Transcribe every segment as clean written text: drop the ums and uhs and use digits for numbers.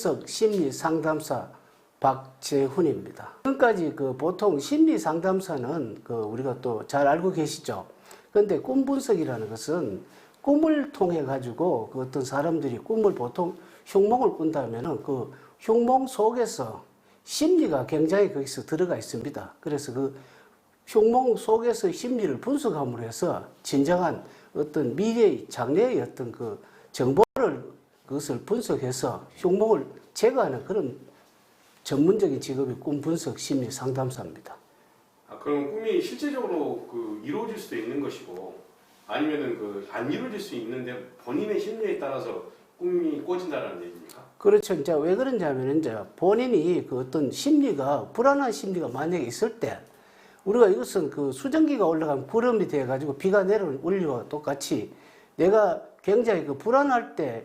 꿈분석 심리상담사 박재훈입니다. 지금까지 보통 심리상담사는 우리가 또 잘 알고 계시죠. 그런데 꿈분석이라는 것은 꿈을 통해 가지고 어떤 사람들이 꿈을 보통 흉몽을 꾼다면은 그 흉몽 속에서 심리가 굉장히 거기서 들어가 있습니다. 그래서 흉몽 속에서 심리를 분석함으로 해서 진정한 어떤 미래의 장래의 어떤 정보를 그것을 분석해서 흉몽을 제거하는 그런 전문적인 직업이 꿈 분석 심리 상담사입니다. 그럼 꿈이 실제적으로 이루어질 수도 있는 것이고 아니면은 안 이루어질 수 있는데 본인의 심리에 따라서 꿈이 꿔진다는 얘기입니까? 그렇죠. 이제 왜 그러냐면 이제 본인이 어떤 심리가 불안한 심리가 만약에 있을 때 우리가 이것은 수증기가 올라가면 구름이 돼 가지고 비가 내려오는 원리와 똑같이 내가 굉장히 불안할 때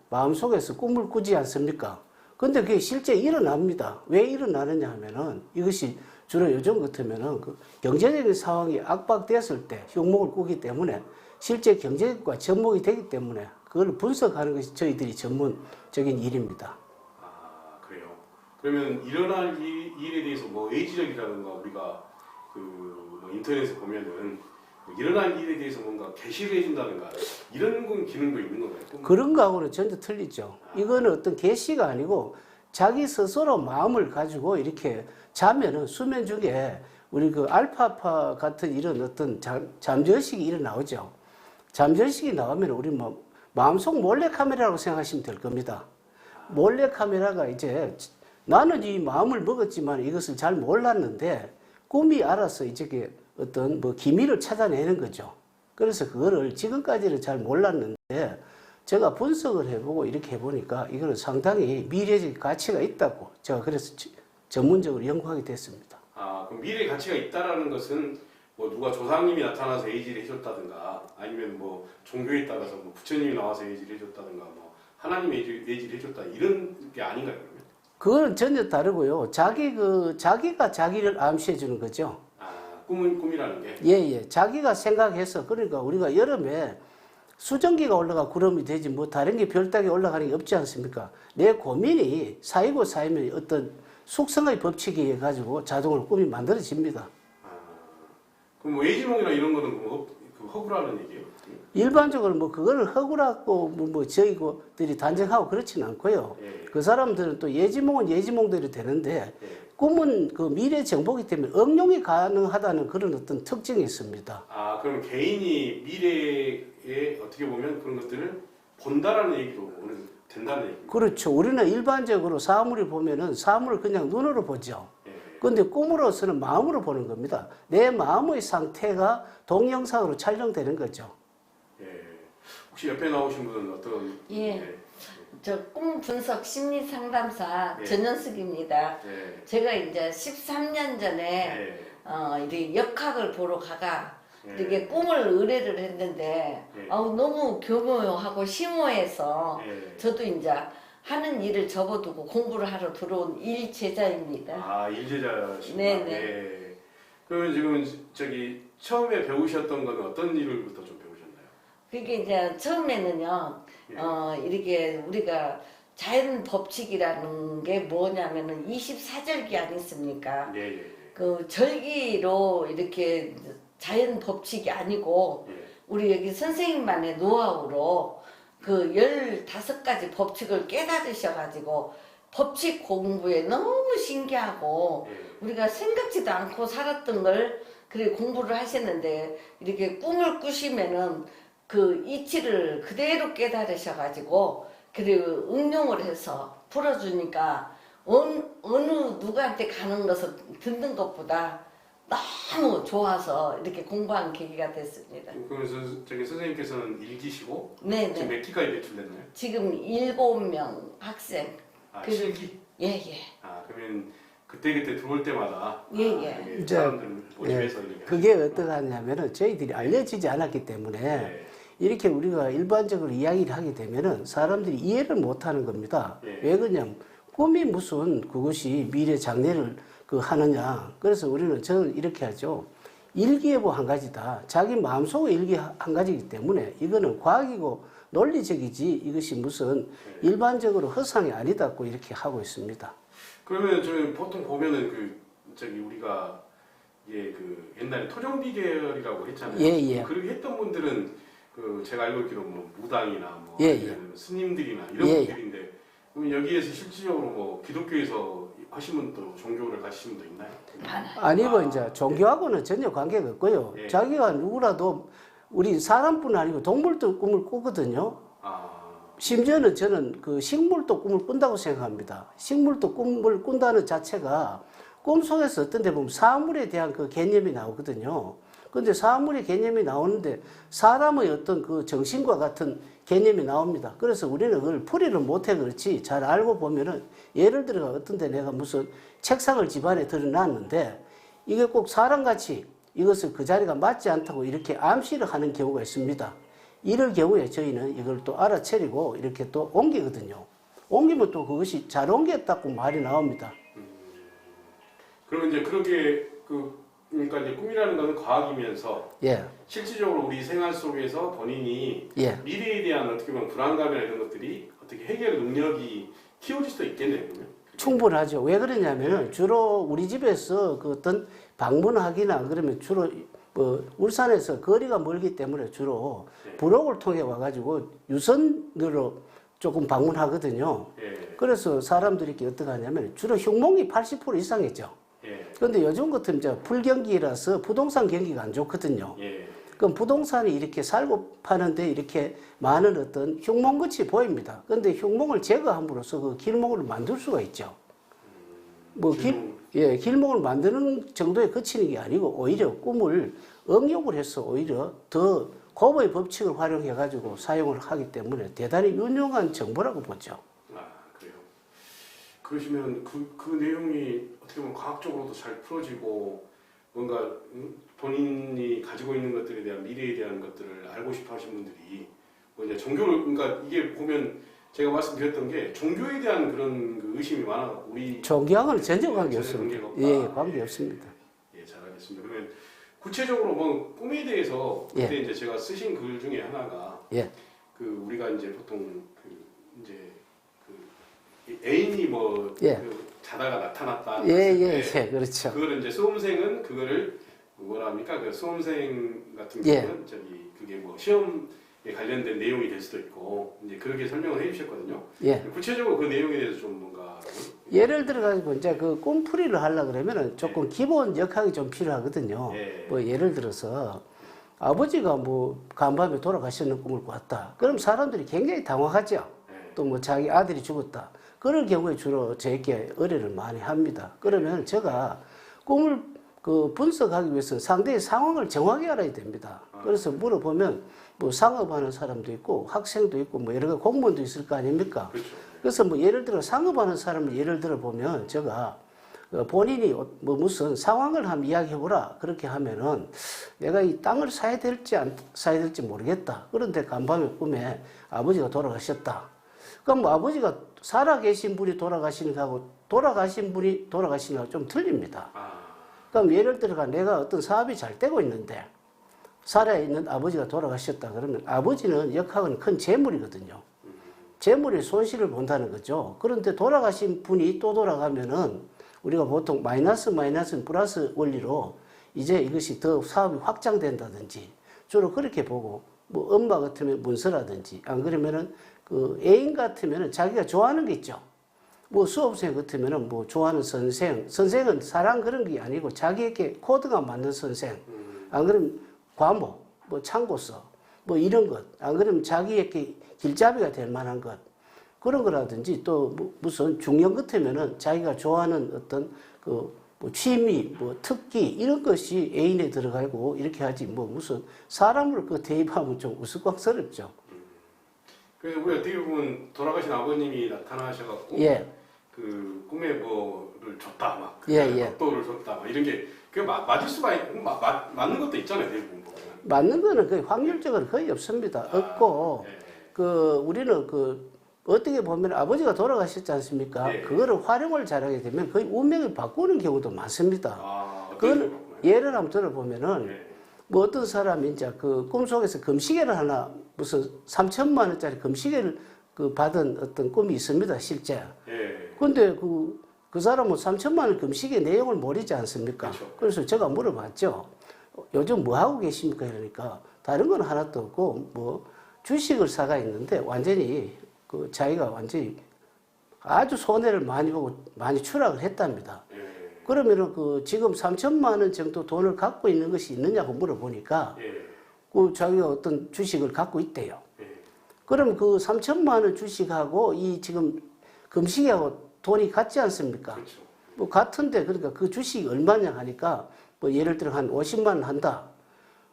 마음속에서 꿈을 꾸지 않습니까? 근데 그게 실제 일어납니다. 왜 일어나느냐 하면은 이것이 주로 요즘 같으면은 경제적인 상황이 압박됐을 때 흉몽을 꾸기 때문에 실제 경제과 접목이 되기 때문에 그걸 분석하는 것이 저희들이 전문적인 일입니다. 아, 그래요. 그러면 일어날 일에 대해서 의지력이라든가 우리가 인터넷에 보면은 일어날 일에 대해서 뭔가 게시를 해준다든가 이런 기능도 있는 건가요? 그런 거하고는 전혀 틀리죠. 이거는 어떤 게시가 아니고 자기 스스로 마음을 가지고 이렇게 자면은 수면 중에 우리 알파파 같은 이런 어떤 잠재의식이 일어나오죠. 잠재의식이 나오면 우리 마음속 몰래카메라라고 생각하시면 될 겁니다. 몰래카메라가 이제 나는 이 마음을 먹었지만 이것을 잘 몰랐는데 꿈이 알아서 이제 어떤 기밀을 찾아내는 거죠. 그래서 그거를 지금까지는 잘 몰랐는데 제가 분석을 해보고 이렇게 해보니까 이거는 상당히 미래적 가치가 있다고 제가 그래서 전문적으로 연구하게 됐습니다. 그럼 미래의 가치가 있다라는 것은 누가 조상님이 나타나서 예지를 해줬다든가 아니면 종교에 따라서 부처님이 나와서 예지를 해줬다든가 하나님이 예지를 해줬다 이런 게 아닌가요? 그러면? 그건 전혀 다르고요. 자기가 자기를 암시해 주는 거죠. 꿈은 꿈이라는 게? 예. 자기가 생각해서 그러니까 우리가 여름에 수증기가 올라가 구름이 되지 다른 게 별따기 올라가는 게 없지 않습니까? 내 고민이 쌓이면 어떤 숙성의 법칙에 의해 가지고 자동으로 꿈이 만들어집니다. 그럼 예지몽이나 이런 거는 허구라는 얘기예요? 일반적으로 그거를 허구라고 저희들이 단정하고 그렇지는 않고요. 예. 그 사람들은 또 예지몽은 예지몽대로 되는데 꿈은 미래 정보이기 때문에 응용이 가능하다는 그런 어떤 특징이 있습니다. 그럼 개인이 미래에 어떻게 보면 그런 것들을 본다라는 얘기도 오늘 된다는 얘기입니다. 그렇죠. 우리는 일반적으로 사물을 보면은 사물을 그냥 눈으로 보죠. 그런데 꿈으로서는 마음으로 보는 겁니다. 내 마음의 상태가 동영상으로 촬영되는 거죠. 혹시 옆에 나오신 분은 어떤? 저 꿈 분석 심리 상담사 전현숙입니다. 제가 이제 13년 전에 이렇게 역학을 보러 가가 이렇게 꿈을 의뢰를 했는데 너무 교묘하고 심오해서 저도 이제 하는 일을 접어두고 공부를 하러 들어온 일제자입니다. 일제자시구나. 네네. 그러면 지금 처음에 배우셨던 건 어떤 일을부터 좀 배우셨나요? 그게 이제 처음에는요, 이렇게 우리가 자연 법칙이라는 게 뭐냐면은 24절기 아니습니까? 그 절기로 이렇게 자연 법칙이 아니고 우리 여기 선생님만의 노하우로 15가지 법칙을 깨달으셔가지고 법칙 공부에 너무 신기하고 우리가 생각지도 않고 살았던 걸 그리고 공부를 하셨는데 이렇게 꿈을 꾸시면은 이치를 그대로 깨달으셔가지고 그리고 응용을 해서 풀어주니까 어느 누구한테 가는 것을 듣는 것보다 너무 좋아서 이렇게 공부한 계기가 됐습니다. 그러면서 선생님께서는 일기시고 네네. 지금 몇 기까지 배출됐나요? 지금 7명 학생. 실기? 예. 그러면 그때 들어올 때마다 사람들 모집해서 이렇게 그게 어떠하냐면은 저희들이 알려지지 않았기 때문에 이렇게 우리가 일반적으로 이야기를 하게 되면은 사람들이 이해를 못하는 겁니다. 왜 그러냐면 꿈이 무슨 그것이 미래 장래를 하느냐. 그래서 저는 이렇게 하죠. 일기예보 한 가지다. 자기 마음속의 일기 한 가지이기 때문에 이거는 과학이고 논리적이지 이것이 무슨 일반적으로 허상이 아니다고 이렇게 하고 있습니다. 그러면 저희 보통 보면은 우리가 그 옛날에 토종비 계열이라고 했잖아요. 예, 예. 그렇게 했던 분들은 제가 알고 있기로 뭐 무당이나 뭐 예, 아니면 스님들이나 이런 예, 분들인데 그럼 여기에서 실질적으로 뭐 기독교에서 하신 분도 종교를 가지신 분도 있나요? 아니고 이제 종교하고는 전혀 관계가 없고요. 예. 자기가 누구라도 우리 사람뿐 아니고 동물도 꿈을 꾸거든요. 아, 심지어는 저는 그 식물도 꿈을 꾼다고 생각합니다. 식물도 꿈을 꾼다는 자체가 꿈속에서 어떤 데 보면 사물에 대한 그 개념이 나오거든요. 근데 사물의 개념이 나오는데 사람의 어떤 그 정신과 같은 개념이 나옵니다. 그래서 우리는 그걸 풀이를 못해 그렇지 잘 알고 보면은 예를 들어 어떤 데 내가 무슨 책상을 집안에 들여놨는데 이게 꼭 사람같이 이것을 그 자리가 맞지 않다고 이렇게 암시를 하는 경우가 있습니다. 이럴 경우에 저희는 이걸 또 알아차리고 이렇게 또 옮기거든요. 옮기면 또 그것이 잘 옮겼다고 말이 나옵니다. 그러면 이제 그렇게 그러니까 이제 꿈이라는 것은 과학이면서 예, 실질적으로 우리 생활 속에서 본인이 예. 미래에 대한 어떻게 보면 불안감이나 이런 것들이 어떻게 해결 능력이 키워질 수도 있겠네요. 그러면. 충분하죠. 왜 그러냐면은 주로 우리 집에서 그 어떤 방문하기나 그러면 주로 뭐 울산에서 거리가 멀기 때문에 주로 부록을 통해 와가지고 유선으로 조금 방문하거든요. 예. 그래서 사람들이 이렇게 어떻게 하냐면 주로 흉몽이 80% 이상이죠. 예. 그런데 요즘 같은 이제 불경기라서 부동산 경기가 안 좋거든요. 예. 그럼 부동산이 이렇게 살고 파는데 이렇게 많은 어떤 흉몽같이 보입니다. 그런데 흉몽을 제거함으로써 그 길몽을 만들 수가 있죠. 길몽을 만드는 정도에 그치는 게 아니고 오히려 꿈을 응용을 해서 오히려 더 고도의 법칙을 활용해가지고 사용을 하기 때문에 대단히 유용한 정보라고 보죠. 아, 그래요. 그러시면 그 내용이 어떻게 보면 과학적으로도 잘 풀어지고 뭔가 본인이 가지고 있는 것들에 대한 미래에 대한 것들을 알고 싶어 하신 분들이 뭐 이제 종교를 그러니까 이게 보면 제가 말씀드렸던 게 종교에 대한 그런 그 의심이 많아 우리 종교하고는 전혀 관계 없습니다. 예, 관계 없습니다. 예, 잘 알겠습니다. 그러면 구체적으로 뭐 꿈에 대해서 그때 예. 이제 제가 쓰신 글 중에 하나가 예. 우리가 이제 보통 애인이 예. 자다가 나타났다. 예, 그렇죠. 그거를 이제 수험생은 그거를 뭐라 합니까? 그 수험생 같은 예. 경우는 그게 뭐 시험에 관련된 내용이 될 수도 있고 이제 그렇게 설명을 해주셨거든요. 예. 구체적으로 그 내용에 대해서 좀 뭔가 예를 들어 가지고 이제 그 꿈풀이를 하려 그러면은 조금 기본 역학이 좀 필요하거든요. 예. 뭐 예를 들어서 아버지가 뭐 간밤에 돌아가시는 꿈을 꿨다. 그럼 사람들이 굉장히 당황하죠. 예. 또 뭐 자기 아들이 죽었다. 그럴 경우에 주로 저에게 의뢰를 많이 합니다. 그러면 제가 꿈을 그 분석하기 위해서 상대의 상황을 정확히 알아야 됩니다. 그래서 물어보면 뭐 상업하는 사람도 있고 학생도 있고 뭐 여러 가지 공무원도 있을 거 아닙니까? 그렇죠. 그래서 뭐 예를 들어 상업하는 사람을 예를 들어 보면 제가 본인이 뭐 무슨 상황을 한번 이야기해보라 그렇게 하면은 내가 이 땅을 사야 될지 안 사야 될지 모르겠다. 그런데 간밤에 꿈에 아버지가 돌아가셨다. 그럼 뭐 아버지가 살아계신 분이 돌아가시는 거하고 돌아가신 분이 돌아가시는 거하고 좀 틀립니다. 그럼 예를 들어가 내가 어떤 사업이 잘 되고 있는데 살아있는 아버지가 돌아가셨다 그러면 아버지는 역학은 큰 재물이거든요. 재물의 손실을 본다는 거죠. 그런데 돌아가신 분이 또 돌아가면은 우리가 보통 마이너스는 플러스 원리로 이제 이것이 더 사업이 확장된다든지 주로 그렇게 보고 뭐 엄마 같으면 문서라든지 안 그러면은 그 애인 같으면은 자기가 좋아하는 게 있죠. 뭐 수험생 같으면은 뭐 좋아하는 선생은 사랑 그런 게 아니고 자기에게 코드가 맞는 선생. 안 그러면 과목, 뭐 참고서, 뭐 이런 것. 안 그러면 자기에게 길잡이가 될 만한 것. 그런 거라든지 또 뭐 무슨 중년 같으면은 자기가 좋아하는 어떤 그 뭐 취미, 뭐 특기 이런 것이 애인에 들어가고 이렇게 하지 뭐 무슨 사람을 그 대입하면 좀 우스꽝스럽죠. 그래서 우리 어떻게 보면 돌아가신 아버님이 나타나셔갖고 예. 그 꿈에 뭐를 줬다 막 예. 또를 줬다 막 이런 게 그게 맞을 수가 맞는 것도 있잖아요 대부분 보면. 맞는 거는 거의 확률적으로 거의 없습니다. 없고 예. 그 우리는 그 어떻게 보면 아버지가 돌아가셨지 않습니까? 예. 그거를 활용을 잘하게 되면 거의 운명을 바꾸는 경우도 많습니다. 그건 그렇구나. 예를 한번 들어보면은 예. 뭐 어떤 사람이 이제 그 꿈속에서 금시계를 하나 무슨 3천만 원짜리 금시계를 그 받은 어떤 꿈이 있습니다, 실제. 예. 근데 그 사람은 3천만 원 금시계 내용을 모르지 않습니까? 그렇죠. 그래서 제가 물어봤죠. 요즘 뭐 하고 계십니까? 이러니까 다른 건 하나도 없고 뭐 주식을 사가 있는데 완전히 그 자기가 완전히 아주 손해를 많이 보고 많이 추락을 했답니다. 예. 그러면은 그 지금 3천만 원 정도 돈을 갖고 있는 것이 있느냐고 물어보니까 예. 그 자기가 어떤 주식을 갖고 있대요. 예. 그럼 그 3천만 원 주식하고 이 지금 금시계하고 돈이 같지 않습니까? 그렇죠. 뭐 같은데 그러니까 그 주식이 얼마냐 하니까 뭐 예를 들어 한 50만 원 한다.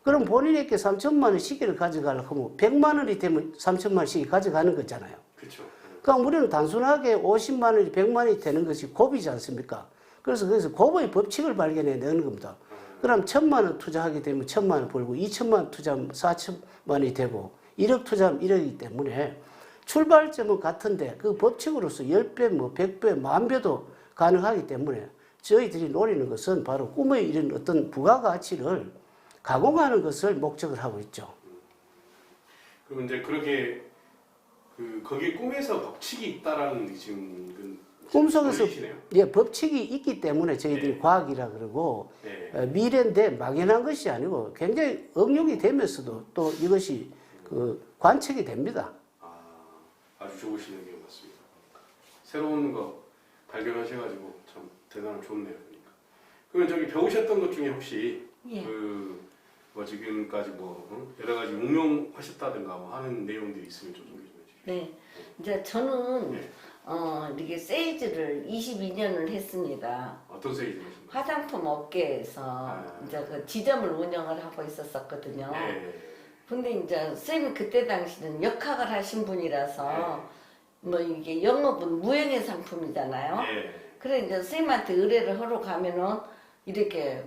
그럼 본인에게 3천만 원 시계를 가져가려고 하면 100만 원이 되면 3천만 원씩 가져가는 거잖아요. 그렇죠. 그러니까 우리는 단순하게 50만 원이 100만 원이 되는 것이 곱이지 않습니까? 그래서 거기서 곱의 법칙을 발견해 내는 겁니다. 그럼 1,000만 원 투자하게 되면 1,000만 원 벌고 2천만 원 투자하면 4천만 원이 되고 1억 투자하면 1억이기 때문에 출발점은 같은데 그 법칙으로서 10배, 뭐 100배, 10,000배도 가능하기 때문에 저희들이 노리는 것은 바로 꿈에 이른 어떤 부가가치를 가공하는 것을 목적을 하고 있죠. 그럼 이제 그렇게 거기에 꿈에서 법칙이 있다라는 지금 꿈속에서 보이시네요. 예, 법칙이 있기 때문에 저희들이 네. 과학이라 그러고 네. 미래인데 막연한 것이 아니고 굉장히 응용이 되면서도 또 이것이 그 관측이 됩니다. 아주 좋으신 의견 같습니다. 새로운 거 발견하셔가지고 참 대단히 좋네요. 그러니까. 그러면 저기 배우셨던 것 중에 혹시 예. 뭐 지금까지 뭐 여러 가지 응용하셨다든가 뭐 하는 내용들이 있으면 좀 소개 좀 해주세요. 네. 이제 저는 네. 이렇게 세일즈를 22년을 했습니다. 어떤 세일즈 하셨나요? 화장품 업계에서 이제 그 지점을 운영을 하고 있었었거든요. 네. 근데 이제 선생님이 그때 당시는 역학을 하신 분이라서 뭐 이게 영업은 무형의 상품이잖아요. 네. 그래 이제 선생님한테 의뢰를 하러 가면은 이렇게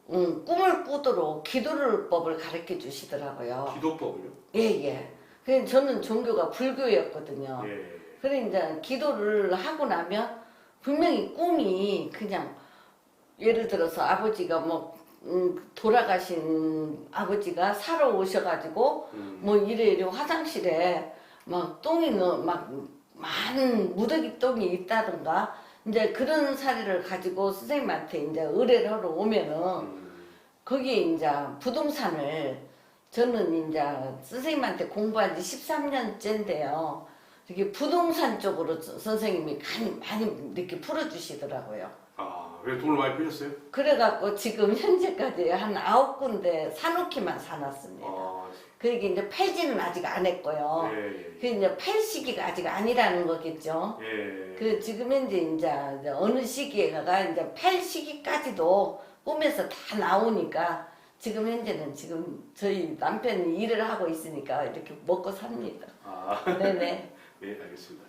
꿈을 꾸도록 기도법을 가르쳐 주시더라고요. 기도법을요? 예예. 그래서 저는 종교가 불교였거든요. 예. 그래 이제 기도를 하고 나면 분명히 꿈이 그냥 예를 들어서 아버지가 뭐 돌아가신 아버지가 살아 오셔가지고 뭐 이래 화장실에 막 똥이 막 많은 무더기 똥이 있다든가 이제 그런 사례를 가지고 선생님한테 이제 의뢰를 하러 오면은 거기에 이제 부동산을 저는 이제 선생님한테 공부한 지 13년째인데요. 이렇게 부동산 쪽으로 선생님이 많이 이렇게 풀어주시더라고요. 왜 돈을 많이 빼셨어요? 그래갖고 지금 현재까지 한 9군데 사놓기만 사놨습니다. 그러니까 이제 팔지는 아직 안 했고요. 예. 그 이제 팔 시기가 아직 아니라는 거겠죠. 예. 그 지금 현재 이제 어느 시기에가 이제 팔 시기까지도 꿈에서 다 나오니까 지금 현재는 지금 저희 남편이 일을 하고 있으니까 이렇게 먹고 삽니다. 아. 네네. 네, 알겠습니다.